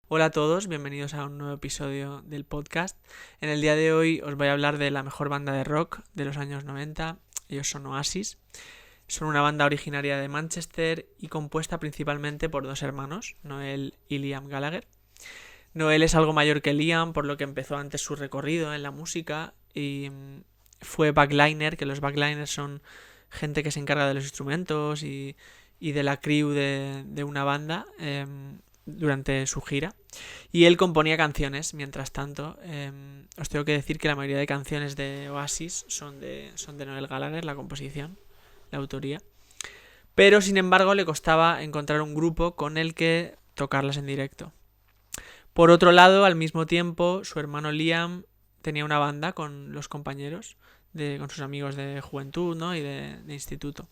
Hola a todos, bienvenidos a un nuevo episodio del podcast. En el día de hoy os voy a hablar de la mejor banda de rock de los años 90. Ellos son Oasis. Son una banda originaria de Manchester y compuesta principalmente por dos hermanos, Noel y Liam Gallagher. Noel es algo mayor que Liam, por lo que empezó antes su recorrido en la música y fue backliner, que los backliners son gente que se encarga de los instrumentos y de la crew de una banda durante su gira. Y él componía canciones, mientras tanto. Os tengo que decir que la mayoría de canciones de Oasis son de Noel Gallagher, la composición, la autoría. Pero sin embargo le costaba encontrar un grupo con el que tocarlas en directo. Por otro lado, al mismo tiempo, su hermano Liam tenía una banda con los compañeros, con sus amigos de juventud, ¿no? Y de instituto.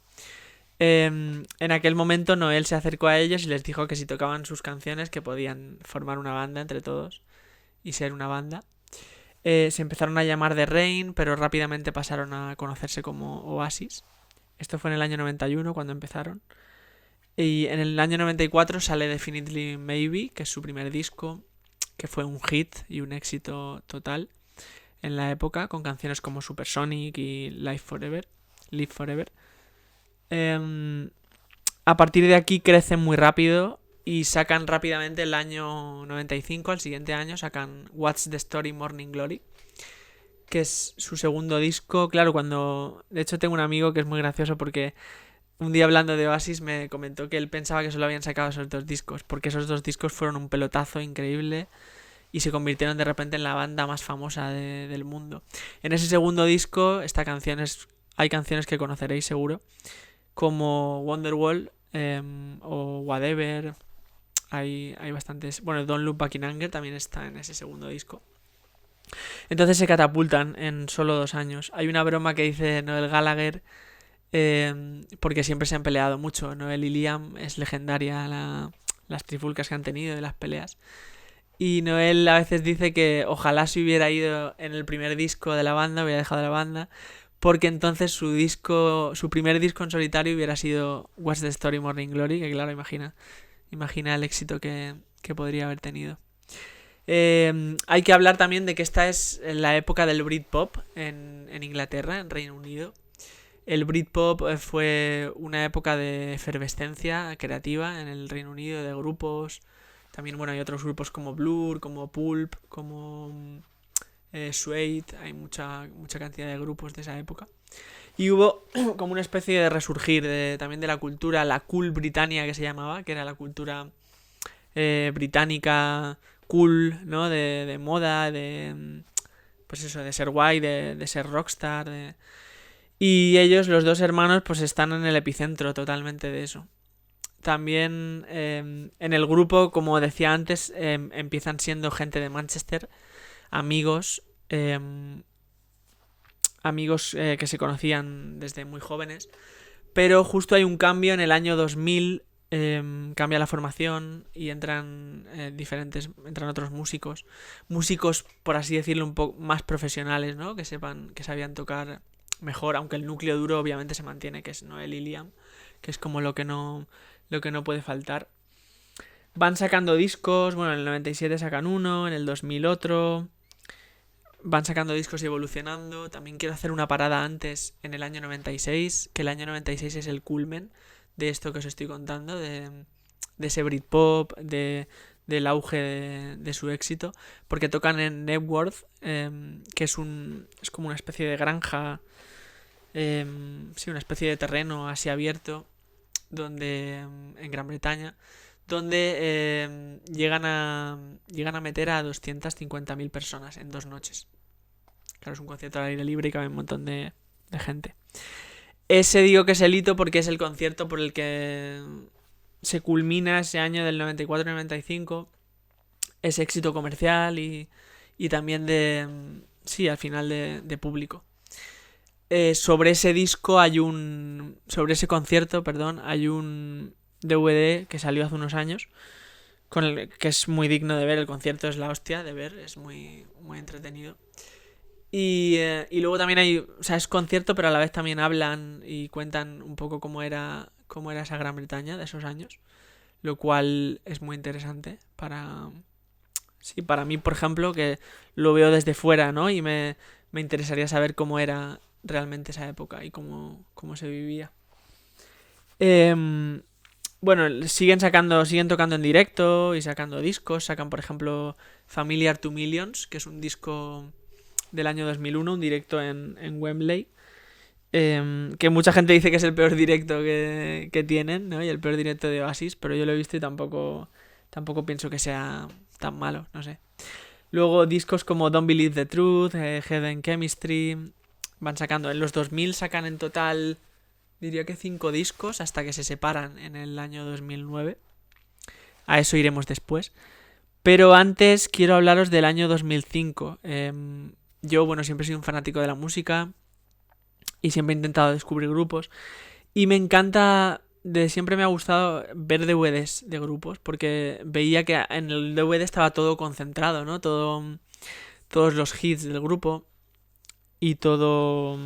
En aquel momento Noel se acercó a ellos y les dijo que si tocaban sus canciones que podían formar una banda entre todos y ser una banda. Se empezaron a llamar The Rain, pero rápidamente pasaron a conocerse como Oasis. Esto fue en el año 91 cuando empezaron. Y en el año 94 sale Definitely Maybe, que es su primer disco, que fue un hit y un éxito total en la época, con canciones como Supersonic y Live Forever. Live Forever. A partir de aquí crecen muy rápido y sacan rápidamente el año 95, al siguiente año, sacan What's the Story Morning Glory, que es su segundo disco. Claro, de hecho tengo un amigo que es muy gracioso porque un día hablando de Oasis me comentó que él pensaba que solo habían sacado esos dos discos, porque esos dos discos fueron un pelotazo increíble y se convirtieron de repente en la banda más famosa del mundo. En ese segundo disco hay canciones que conoceréis seguro, como Wonderwall o Whatever. Hay bastantes. Bueno, Don't Look Back in Anger también está en ese segundo disco. Entonces se catapultan en solo 2 años. Hay una broma que dice Noel Gallagher, porque siempre se han peleado mucho. Noel y Liam es legendaria las trifulcas que han tenido de las peleas. Y Noel a veces dice que ojalá se hubiera ido en el primer disco de la banda, hubiera dejado la banda, porque entonces su primer disco en solitario hubiera sido What's the Story Morning Glory, que claro, imagina el éxito que podría haber tenido. Hay que hablar también de que esta es la época del Britpop en Inglaterra, en Reino Unido. El Britpop fue una época de efervescencia creativa en el Reino Unido, de grupos. También, bueno, hay otros grupos como Blur, como Pulp, como Suede. Hay mucha cantidad de grupos de esa época. Y hubo como una especie de resurgir también de la cultura, la cool Britannia que se llamaba, que era la cultura británica cool, ¿no? De moda, pues eso, de ser guay, de ser rockstar. Y ellos, los dos hermanos, pues están en el epicentro totalmente de eso. También en el grupo, como decía antes, empiezan siendo gente de Manchester, amigos, amigos que se conocían desde muy jóvenes. Pero justo hay un cambio en el año 2000, cambia la formación y entran entran otros músicos. Músicos, por así decirlo, un poco más profesionales, ¿no? Que sabían tocar mejor, aunque el núcleo duro obviamente se mantiene, que es Noel y Liam, que es como lo que no puede faltar. Van sacando discos, bueno, en el 97 sacan uno, en el 2000 otro. Van sacando discos y evolucionando. También quiero hacer una parada antes, en el año 96, que el año 96 es el culmen de esto que os estoy contando, de ese Britpop, del auge de su éxito, porque tocan en Nebworth, que es como una especie de granja, sí, una especie de terreno así abierto, donde en Gran Bretaña, donde llegan a meter a 250.000 personas en 2 noches. Claro, es un concierto al aire libre y cabe un montón de gente. Ese digo que es el hito porque es el concierto por el que se culmina ese año del 94-95, ese éxito comercial y también sí, al final de público. Sobre ese concierto, perdón, hay un DVD que salió hace unos años, que es muy digno de ver. El concierto es la hostia de ver, es muy, muy entretenido. Y luego también o sea, es concierto, pero a la vez también hablan y cuentan un poco cómo era esa Gran Bretaña de esos años, lo cual es muy interesante Sí, para mí, por ejemplo, que lo veo desde fuera, ¿no? Y me interesaría saber cómo era realmente esa época y cómo se vivía. Em, bueno, siguen tocando en directo y sacando discos. Sacan, por ejemplo, Familiar to Millions, que es un disco del año 2001, un directo en Wembley. Que mucha gente dice que es el peor directo que tienen, ¿no? Y el peor directo de Oasis, pero yo lo he visto y tampoco pienso que sea tan malo, no sé. Luego discos como Don't Believe the Truth, Hidden Chemistry, van sacando. En los 2000 sacan en total, diría que 5 discos hasta que se separan en el año 2009. A eso iremos después. Pero antes quiero hablaros del año 2005. Yo, bueno, siempre he sido un fanático de la música y siempre he intentado descubrir grupos. Y me encanta, siempre me ha gustado ver DVDs de grupos, porque veía que en el DVD estaba todo concentrado, ¿no? Todos los hits del grupo y todo...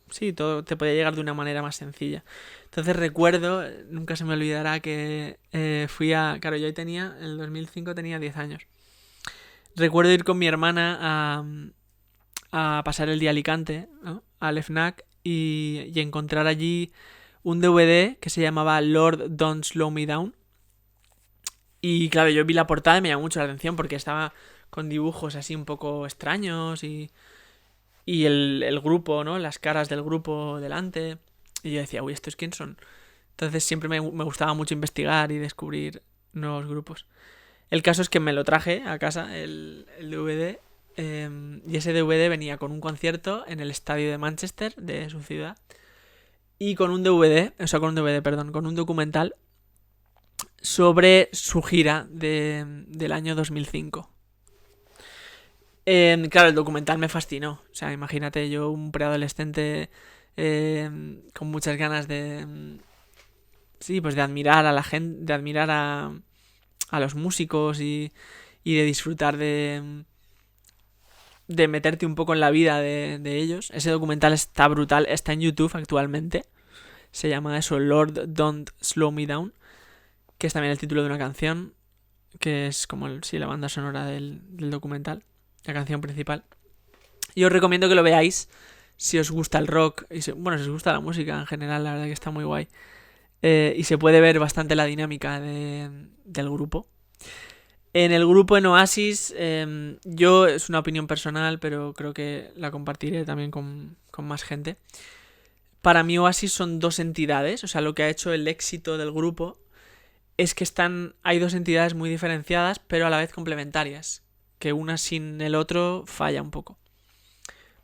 Sí, todo te podía llegar de una manera más sencilla. Entonces recuerdo, nunca se me olvidará que Claro, yo tenía, en el 2005 tenía 10 años. Recuerdo ir con mi hermana a pasar el día a Alicante, ¿no? Al FNAC y encontrar allí un DVD que se llamaba Lord Don't Slow Me Down. Y claro, yo vi la portada y me llamó mucho la atención porque estaba con dibujos así un poco extraños y el grupo, ¿no? Las caras del grupo delante. Y yo decía, uy, ¿estos quién son? Entonces siempre me gustaba mucho investigar y descubrir nuevos grupos. El caso es que me lo traje a casa, el DVD. Y ese DVD venía con un concierto en el estadio de Manchester, de su ciudad. Y con un DVD, perdón, con un documental sobre su gira del año 2005. Claro, el documental me fascinó. O sea, imagínate yo, un preadolescente con muchas ganas de... Sí, pues de admirar a la gente, de admirar a los músicos y de disfrutar de meterte un poco en la vida de ellos. Ese documental está brutal, está en YouTube actualmente. Se llama eso, Lord Don't Slow Me Down, que es también el título de una canción, que es como la banda sonora del documental, la canción principal. Y os recomiendo que lo veáis si os gusta el rock, si os gusta la música en general, la verdad que está muy guay. Y se puede ver bastante la dinámica del grupo. En el grupo, en Oasis, yo, es una opinión personal, pero creo que la compartiré también con más gente. Para mí Oasis son dos entidades, o sea, lo que ha hecho el éxito del grupo es que hay dos entidades muy diferenciadas, pero a la vez complementarias, que una sin el otro falla un poco.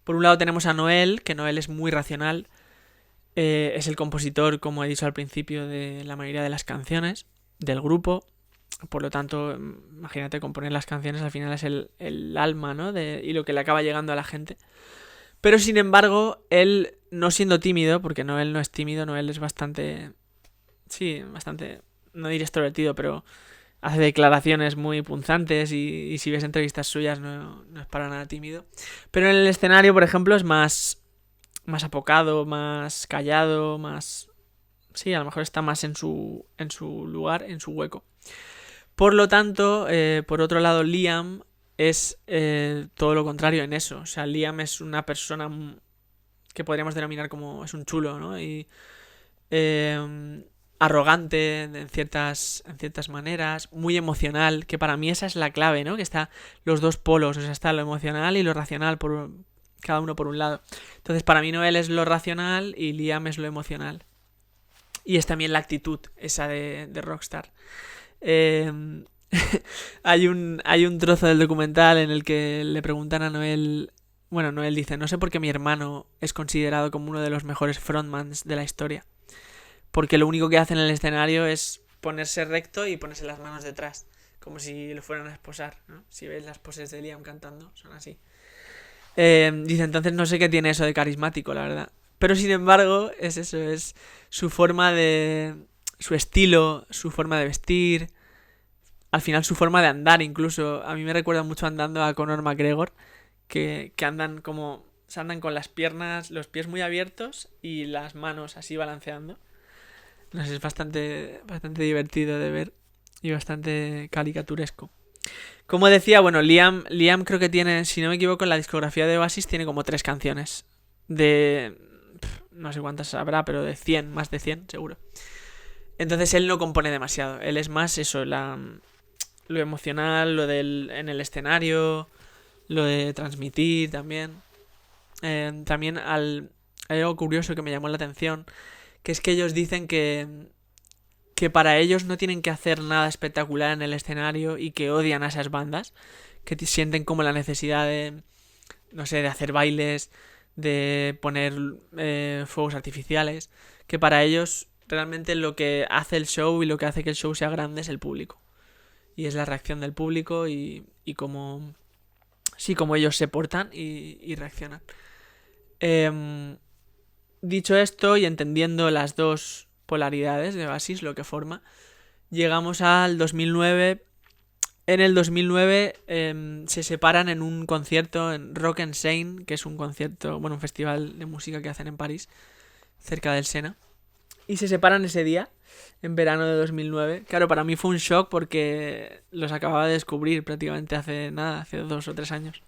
Por un lado tenemos a Noel, que Noel es muy racional, es el compositor, como he dicho al principio, de la mayoría de las canciones del grupo. Por lo tanto, imagínate, componer las canciones al final es el alma, ¿no? Y lo que le acaba llegando a la gente. Pero sin embargo, él, no siendo tímido, porque Noel no es tímido, Noel es bastante... Sí, bastante... No diré extrovertido, pero hace declaraciones muy punzantes y si ves entrevistas suyas no es para nada tímido. Pero en el escenario, por ejemplo, es más apocado, más callado, más... Sí, a lo mejor está más en su lugar, en su hueco. Por lo tanto, por otro lado, Liam es todo lo contrario en eso. O sea, Liam es una persona que podríamos denominar como... Es un chulo, ¿no? Y arrogante en ciertas maneras, muy emocional, que para mí esa es la clave, ¿no? Que está los dos polos, o sea, está lo emocional y lo racional, cada uno por un lado. Entonces, para mí Noel es lo racional y Liam es lo emocional. Y es también la actitud esa de rockstar. Hay un trozo del documental en el que le preguntan a Noel... Bueno, Noel dice, no sé por qué mi hermano es considerado como uno de los mejores frontmans de la historia. Porque lo único que hace en el escenario es ponerse recto y ponerse las manos detrás. Como si lo fueran a esposar, ¿no? Si ves las poses de Liam cantando, son así. Dice, entonces no sé qué tiene eso de carismático, la verdad. Pero sin embargo, es eso, es su forma de... Su estilo, su forma de vestir... Al final su forma de andar incluso. A mí me recuerda mucho andando a Conor McGregor. Que andan como... Se andan con las piernas, los pies muy abiertos y las manos así balanceando. No sé, es bastante divertido de ver y bastante caricaturesco. Como decía, bueno, Liam creo que tiene, si no me equivoco, en la discografía de Oasis tiene como 3 canciones. De... no sé cuántas habrá, pero de 100, más de 100 seguro. Entonces él no compone demasiado. Él es más eso, lo emocional, lo del en el escenario, lo de transmitir también. También hay algo curioso que me llamó la atención, que es que ellos dicen que para ellos no tienen que hacer nada espectacular en el escenario y que odian a esas bandas, que sienten como la necesidad de, no sé, de hacer bailes, de poner fuegos artificiales, que para ellos realmente lo que hace el show y lo que hace que el show sea grande es el público. Y es la reacción del público y cómo, sí, cómo ellos se portan y reaccionan. Dicho esto y entendiendo las dos polaridades de Oasis, lo que forma, llegamos al 2009. En el 2009 se separan en un concierto en Rock en Seine, que es un concierto, bueno, un festival de música que hacen en París, cerca del Sena. Y se separan ese día, en verano de 2009. Claro, para mí fue un shock porque los acababa de descubrir prácticamente hace 2 o 3 años.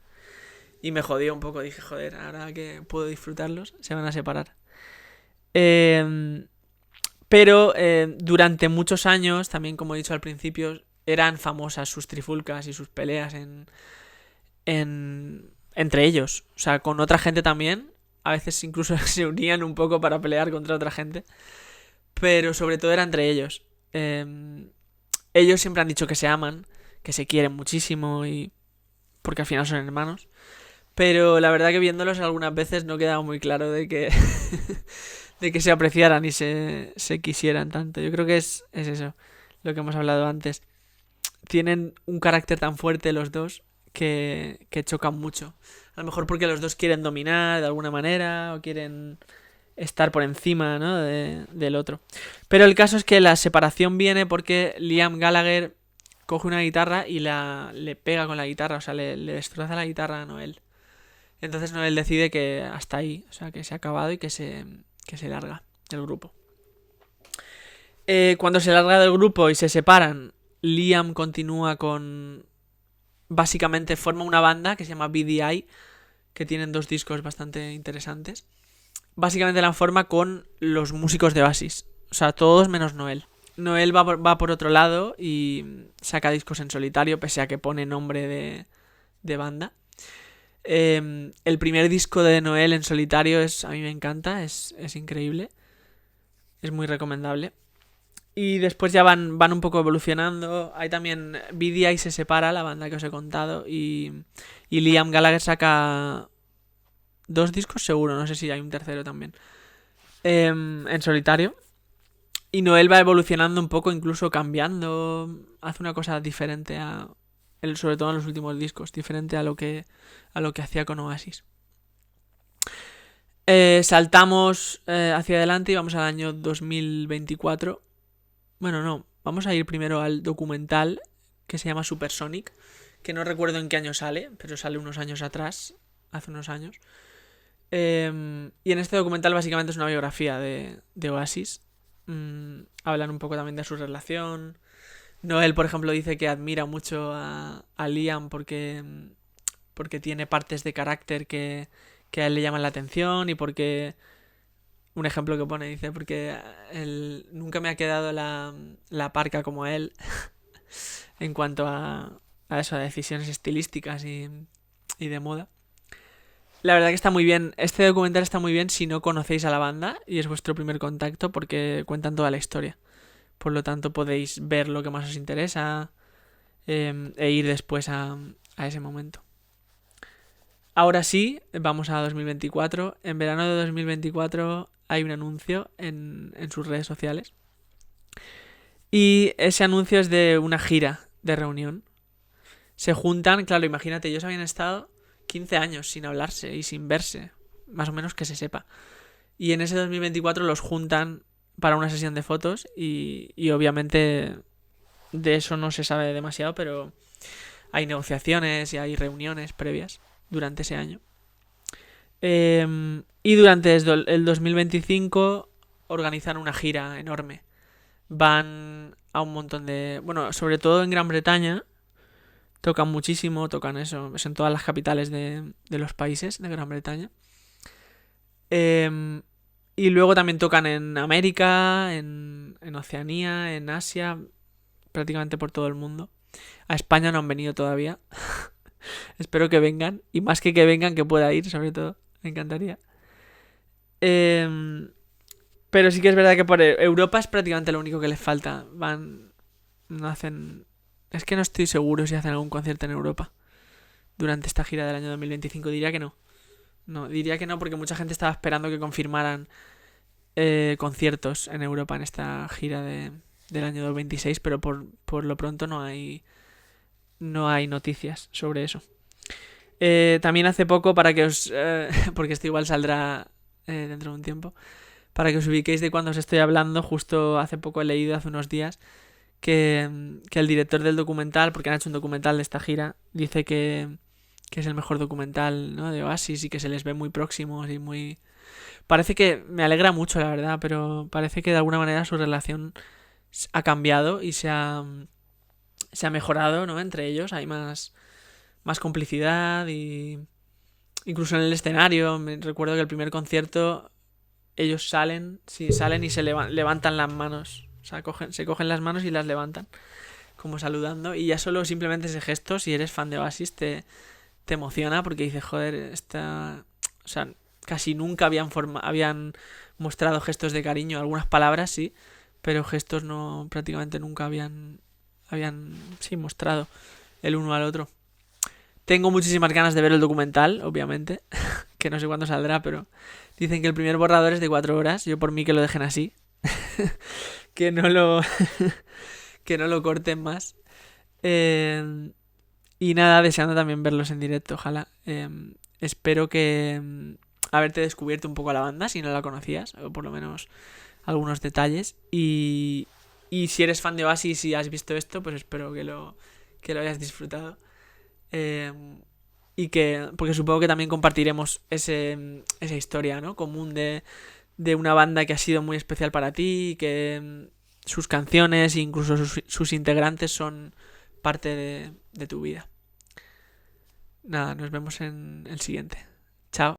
Y me jodió un poco, dije, joder, ahora que puedo disfrutarlos, se van a separar. Pero durante muchos años, también como he dicho al principio, eran famosas sus trifulcas y sus peleas entre ellos. O sea, con otra gente también. A veces incluso se unían un poco para pelear contra otra gente. Pero sobre todo era entre ellos. Ellos siempre han dicho que se aman, que se quieren muchísimo y porque al final son hermanos. Pero la verdad que viéndolos algunas veces no quedaba muy claro de que de que se apreciaran y se quisieran tanto. Yo creo que es eso, lo que hemos hablado antes. Tienen un carácter tan fuerte los dos que chocan mucho. A lo mejor porque los dos quieren dominar de alguna manera o quieren estar por encima, ¿no? del otro. Pero el caso es que la separación viene porque Liam Gallagher coge una guitarra y le pega con la guitarra, o sea, le destroza la guitarra a Noel. Entonces Noel decide que hasta ahí, o sea, que se ha acabado y que se larga del grupo. Cuando se larga del grupo y se separan, Liam continúa con... Básicamente forma una banda que se llama BDI, que tienen 2 discos bastante interesantes. Básicamente la forma con los músicos de Oasis. O sea, todos menos Noel. Noel va por otro lado y saca discos en solitario, pese a que pone nombre de banda. El primer disco de Noel en solitario a mí me encanta, es increíble. Es muy recomendable. Y después ya van un poco evolucionando. Hay también BDI se separa, la banda que os he contado. Y Liam Gallagher saca 2 discos seguro, no sé si hay un tercero también. En solitario. Y Noel va evolucionando un poco, incluso cambiando. Hace una cosa diferente sobre todo en los últimos discos, diferente a lo que hacía con Oasis. Saltamos hacia adelante y vamos al año 2024. Bueno, no, vamos a ir primero al documental que se llama Supersonic, que no recuerdo en qué año sale, pero sale unos años atrás, hace unos años. Y en este documental básicamente es una biografía de Oasis. Hablan un poco también de su relación. Noel, por ejemplo, dice que admira mucho a Liam porque tiene partes de carácter que a él le llaman la atención y porque... Un ejemplo que pone, dice, porque nunca me ha quedado la parca como él en cuanto a eso, a decisiones estilísticas y de moda. La verdad que está muy bien. Este documental está muy bien si no conocéis a la banda y es vuestro primer contacto porque cuentan toda la historia. Por lo tanto podéis ver lo que más os interesa e ir después a ese momento. Ahora sí, vamos a 2024. En verano de 2024 hay un anuncio en sus redes sociales. Y ese anuncio es de una gira de reunión. Se juntan, claro, imagínate, ellos habían estado 15 años sin hablarse y sin verse. Más o menos que se sepa. Y en ese 2024 los juntan para una sesión de fotos y obviamente de eso no se sabe demasiado, pero hay negociaciones y hay reuniones previas durante ese año. Y durante el 2025 organizan una gira enorme. Van a un montón de... Bueno, sobre todo en Gran Bretaña, Tocan muchísimo, tocan eso, es en todas las capitales de los países de Gran Bretaña. Y luego también tocan en América, en Oceanía, en Asia, prácticamente por todo el mundo. A España no han venido todavía. Espero que vengan. Y más que vengan, que pueda ir, sobre todo. Me encantaría. Pero sí que es verdad que por Europa es prácticamente lo único que les falta. No hacen... Es que no estoy seguro si hacen algún concierto en Europa durante esta gira del año 2025. Diría que no. No, diría que no porque mucha gente estaba esperando que confirmaran conciertos en Europa en esta gira del año 2026, pero por lo pronto no hay noticias sobre eso. También hace poco, para que os... porque esto igual saldrá dentro de un tiempo, para que os ubiquéis de cuándo os estoy hablando, justo hace poco he leído, hace unos días, que el director del documental, porque han hecho un documental de esta gira, dice que es el mejor documental, ¿no?, de Oasis y que se les ve muy próximos y muy... Parece que... Me alegra mucho, la verdad, pero parece que de alguna manera su relación ha cambiado y se ha mejorado, ¿no?, entre ellos. Hay más complicidad y... Incluso en el escenario, me recuerdo que el primer concierto ellos salen y se levantan las manos. O sea, se cogen las manos y las levantan, como saludando. Y ya solo simplemente ese gesto, si eres fan de Oasis, te emociona porque dices, joder, o sea, casi nunca habían mostrado gestos de cariño. Algunas palabras sí, pero gestos no, prácticamente nunca habían sí, mostrado el uno al otro. Tengo muchísimas ganas de ver el documental, obviamente, que no sé cuándo saldrá, pero dicen que el primer borrador es de 4 horas. Yo por mí que lo dejen así. que no lo corten más. Y nada, deseando también verlos en directo, ojalá. Espero que haberte descubierto un poco a la banda, si no la conocías, o por lo menos algunos detalles. Y si eres fan de Oasis y has visto esto, pues espero que lo hayas disfrutado. Y porque supongo que también compartiremos esa historia, ¿no?, común de una banda que ha sido muy especial para ti y que sus canciones e incluso sus integrantes son parte de tu vida. Nada, nos vemos en el siguiente. Chao.